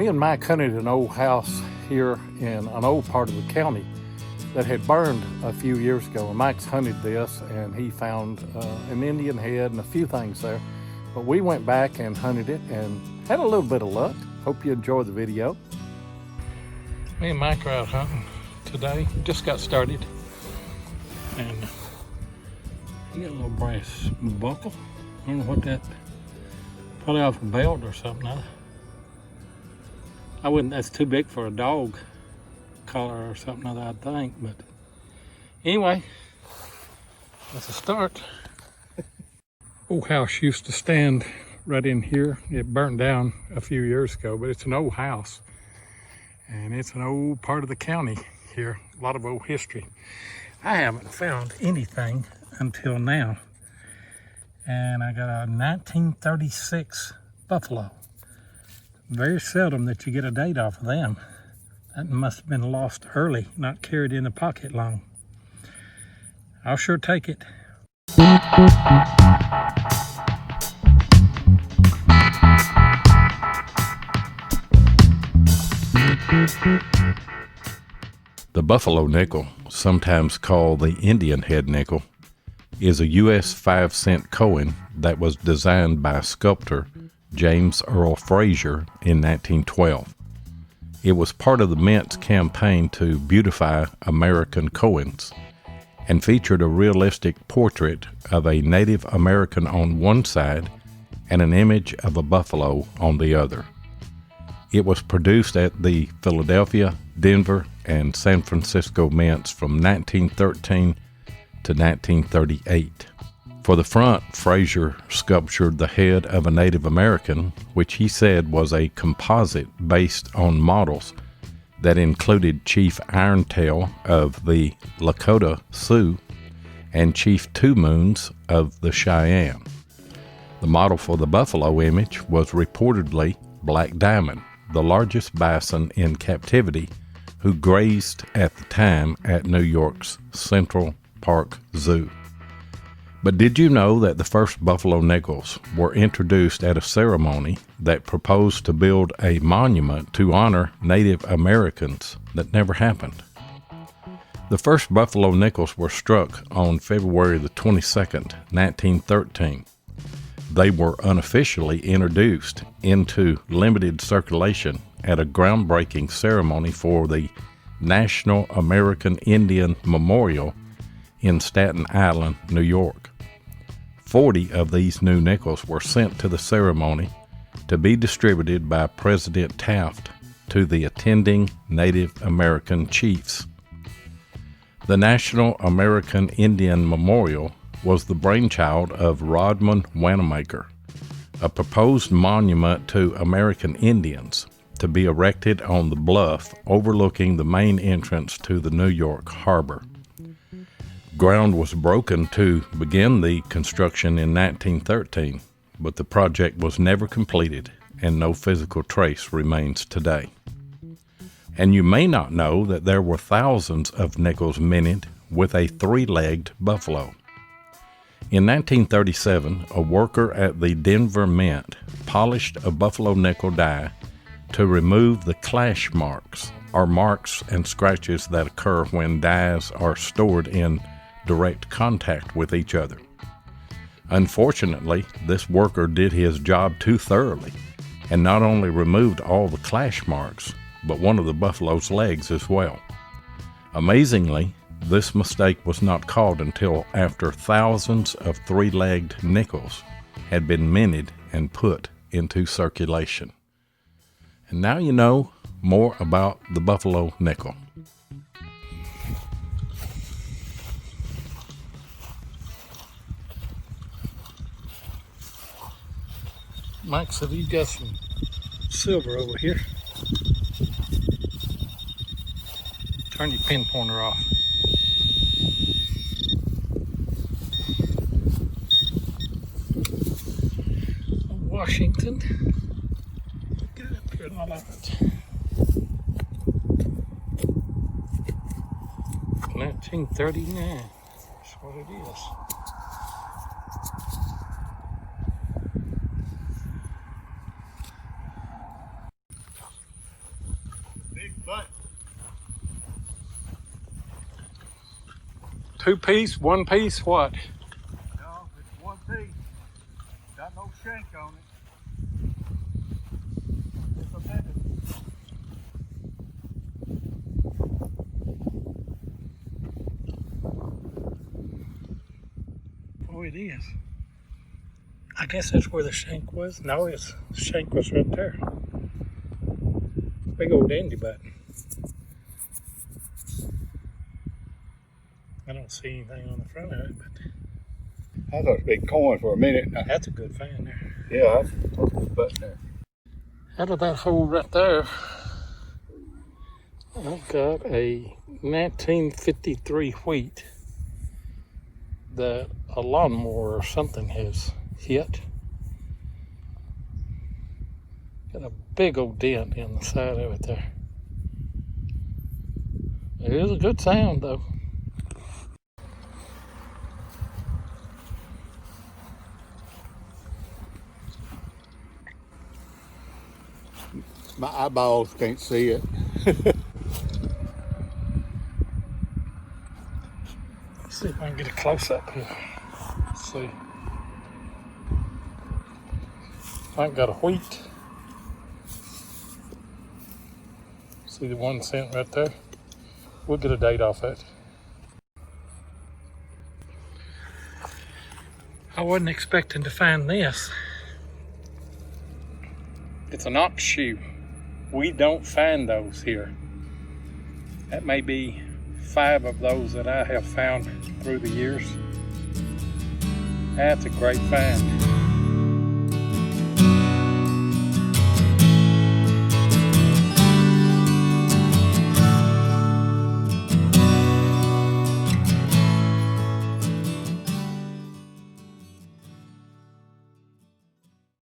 Me and Mike hunted an old house here in an old part of the county that had burned a few years ago. And Mike's hunted this and he found an Indian head and a few things there. But we went back and hunted it and had a little bit of luck. Hope you enjoy the video. Me and Mike are out hunting today. Just got started. And he got a little brass buckle. I don't know what that, probably off a belt or something. I wouldn't, that's too big for a dog collar or something, I think. But anyway, that's a start. Old house used to stand right in here. It burnt down a few years ago, but it's an old house. And it's an old part of the county here. A lot of old history. I haven't found anything until now. And I got a 1936 buffalo. Very seldom that you get a date off of them. That must have been lost early, not carried in the pocket long. I'll sure take it. The buffalo nickel, sometimes called the Indian head nickel, is a U.S. 5-cent coin that was designed by sculptor James Earl Frazier in 1912. It was part of the Mint's campaign to beautify American coins and featured a realistic portrait of a Native American on one side and an image of a buffalo on the other. It was produced at the Philadelphia, Denver, and San Francisco Mints from 1913 to 1938. For the front, Frazier sculptured the head of a Native American, which he said was a composite based on models that included Chief Irontail of the Lakota Sioux and Chief Two Moons of the Cheyenne. The model for the buffalo image was reportedly Black Diamond, the largest bison in captivity, who grazed at the time at New York's Central Park Zoo. But did you know that the first buffalo nickels were introduced at a ceremony that proposed to build a monument to honor Native Americans that never happened? The first buffalo nickels were struck on February the 22nd, 1913. They were unofficially introduced into limited circulation at a groundbreaking ceremony for the National American Indian Memorial in Staten Island, New York. 40 of these new nickels were sent to the ceremony to be distributed by President Taft to the attending Native American chiefs. The National American Indian Memorial was the brainchild of Rodman Wanamaker, a proposed monument to American Indians to be erected on the bluff overlooking the main entrance to the New York harbor. Ground was broken to begin the construction in 1913, but the project was never completed and no physical trace remains today. And you may not know that there were thousands of nickels minted with a three-legged buffalo. In 1937, a worker at the Denver Mint polished a buffalo nickel die to remove the clash marks, or marks and scratches that occur when dies are stored in direct contact with each other. Unfortunately, this worker did his job too thoroughly and not only removed all the clash marks, but one of the buffalo's legs as well. Amazingly, this mistake was not caught until after thousands of three-legged nickels had been minted and put into circulation. And now you know more about the buffalo nickel. Mike said he's got some silver over here. Turn your pin pointer off. Washington. Get up here and all of it. 1939. That's what it is. 2-piece, 1-piece, what? No, it's 1 piece. Got no shank on it. It's a method. Oh, it is. I guess that's where the shank was. No, the shank was right there. Big old dandy button. I don't see anything on the front of it, but I thought it was a big coin for a minute. that's a good find there. Yeah, that's a good button there. Out of that hole right there, I've got a 1953 wheat that a lawnmower or something has hit. Got a big old dent in the side of it there. It is a good sound though. My eyeballs can't see it. Let's see if I can get a close up here. Let's see. I got a wheat. See the 1 cent right there? We'll get a date off that. I wasn't expecting to find this. It's an ox shoe. We don't find those here. That may be 5 of those that I have found through the years. That's a great find.